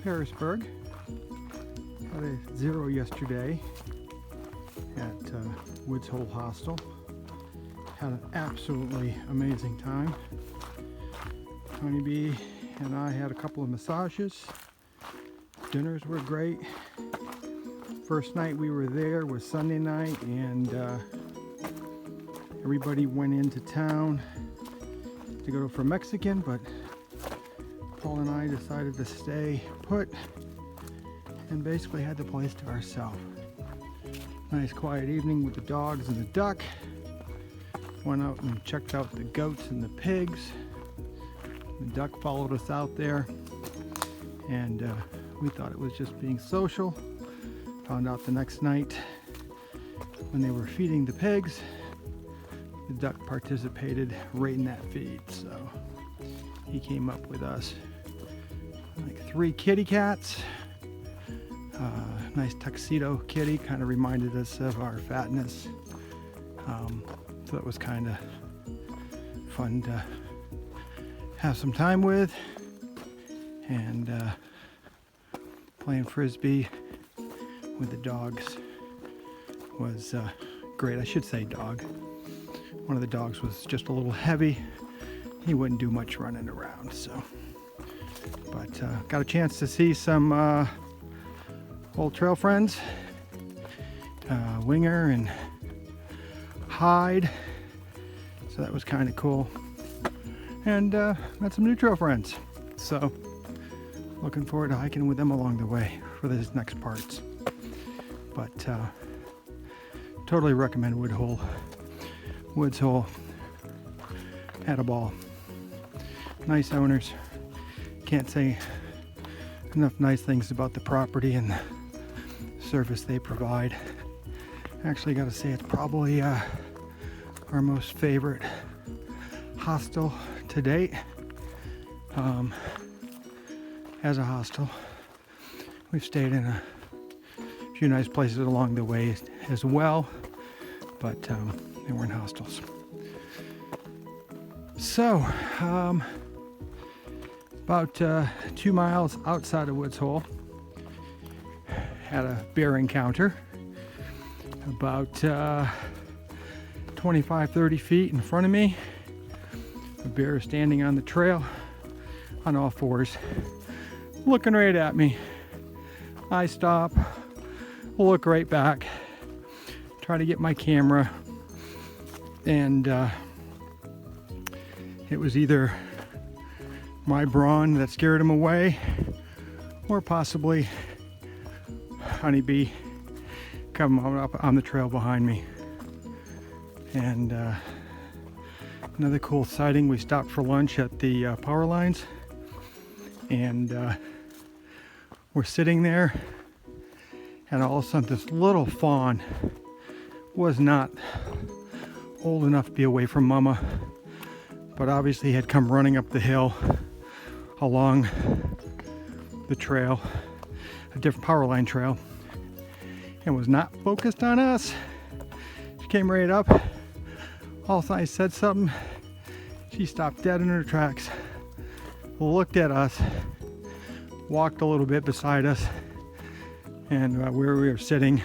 Pearisburg. Had a 0 yesterday at Woods Hole Hostel. Had an absolutely amazing time. Tony B and I had a couple of massages. Dinners were great. First night we were there was Sunday night, and everybody went into town to go for Mexican, but Paul and I decided to stay put and basically had the place to ourselves. Nice quiet evening with the dogs and the duck. Went out and checked out the goats and the pigs. The duck followed us out there, and we thought it was just being social. Found out the next night when they were feeding the pigs, the duck participated right in that feed, so he came up with us like 3 kitty cats. Nice tuxedo kitty, kind of reminded us of our fatness. So it was kind of fun to have some time with, and playing frisbee with the dogs was great. I should say dog. One of the dogs was just a little heavy. He wouldn't do much running around, so. But got a chance to see some old trail friends, Winger and Hyde, so that was kind of cool. And met some new trail friends, so looking forward to hiking with them along the way for these next parts. But totally recommend Woods Hole. Had a ball. Nice owners. Can't say enough nice things about the property and the service they provide. Actually, got to say it's probably our most favorite hostel to date. As a hostel, we've stayed in a few nice places along the way as well, but they weren't hostels. So, about 2 miles outside of Woods Hole, had a bear encounter. About 25-30 feet in front of me, a bear standing on the trail on all fours, looking right at me. I stop, look right back, try to get my camera, and it was either my brawn that scared him away, or possibly Honeybee coming up on the trail behind me. And another cool sighting, we stopped for lunch at the power lines, and we're sitting there, and all of a sudden this little fawn was not old enough to be away from mama, but obviously had come running up the hill along the trail, a different power line trail, and was not focused on us. She came right up. All of a sudden I said something. She stopped dead in her tracks, looked at us, walked a little bit beside us, and where we were sitting,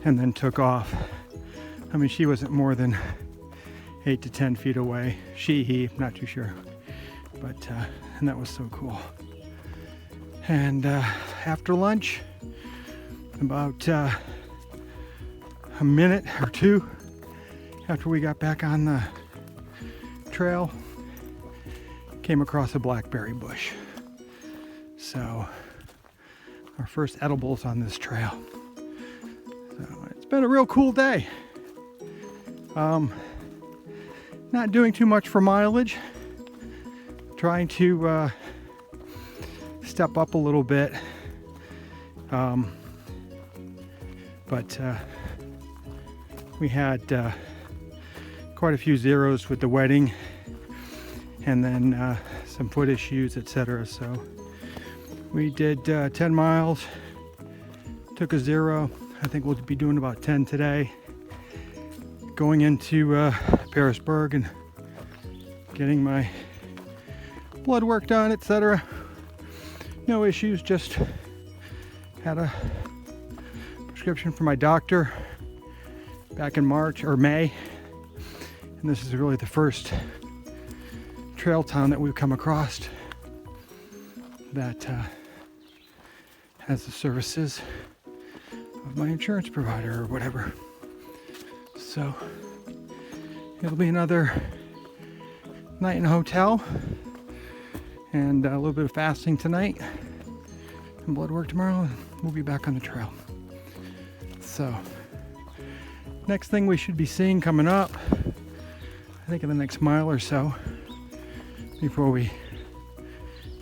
and then took off. I mean, she wasn't more than 8 to 10 feet away. He, not too sure. But, and that was so cool. And after lunch, about a minute or two after we got back on the trail, came across a blackberry bush. So, our first edibles on this trail. So, it's been a real cool day. Not doing too much for mileage. Trying to step up a little bit. But we had quite a few zeros with the wedding, and then some foot issues, etc. So we did 10 miles, took a 0. I think we'll be doing about 10 today. Going into Pearisburg and getting my blood work done, etc. No issues, just had a prescription from my doctor back in March or May. And this is really the first trail town that we've come across that has the services of my insurance provider or whatever. So it'll be another night in a hotel and a little bit of fasting tonight and blood work tomorrow, and we'll be back on the trail. So next thing we should be seeing coming up, I think in the next mile or so, before we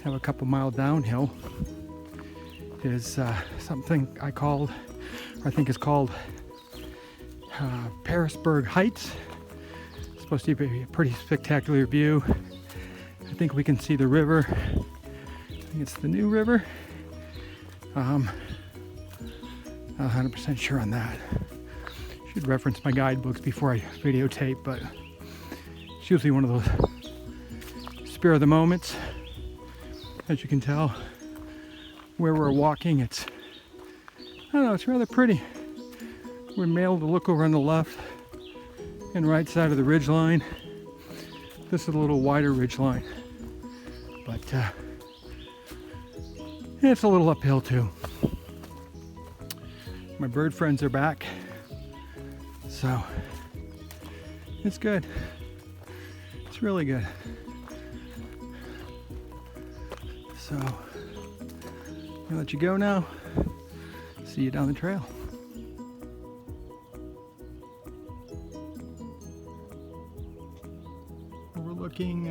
have a couple mile downhill, is something I think is called Pearisburg Heights. It's supposed to be a pretty spectacular view. I think we can see the river. I think it's the New River. Not 100% sure on that. Should reference my guidebooks before I videotape, but it's usually one of those spare of the moments. As you can tell, where we're walking, I don't know, it's rather pretty. We're able to look over on the left and right side of the ridge line. This is a little wider ridge line, but it's a little uphill too. My bird friends are back, so it's good. It's really good. So I'll let you go now. See you down the trail. We're looking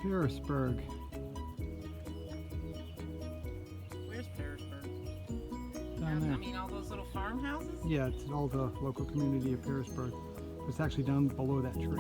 Pearisburg. Where's Pearisburg? Down there. I mean, all those little farmhouses? Yeah, it's all the local community of Pearisburg. It's actually down below that tree.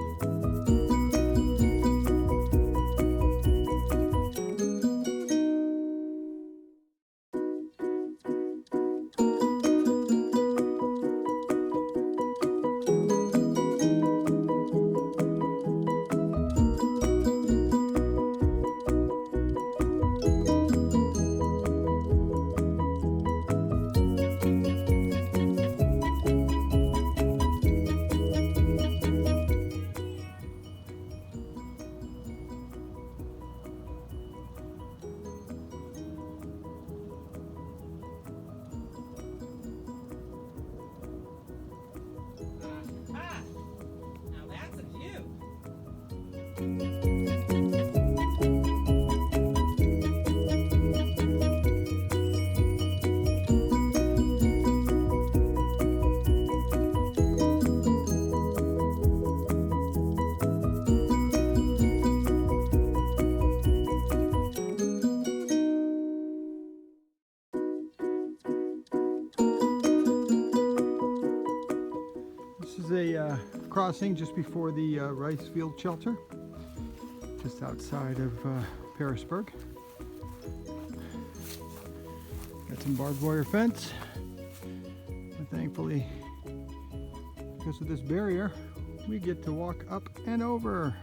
Now that's a view. This is a crossing just before the rice field shelter, just outside of Pearisburg. Got some barbed wire fence, and thankfully, because of this barrier, we get to walk up and over.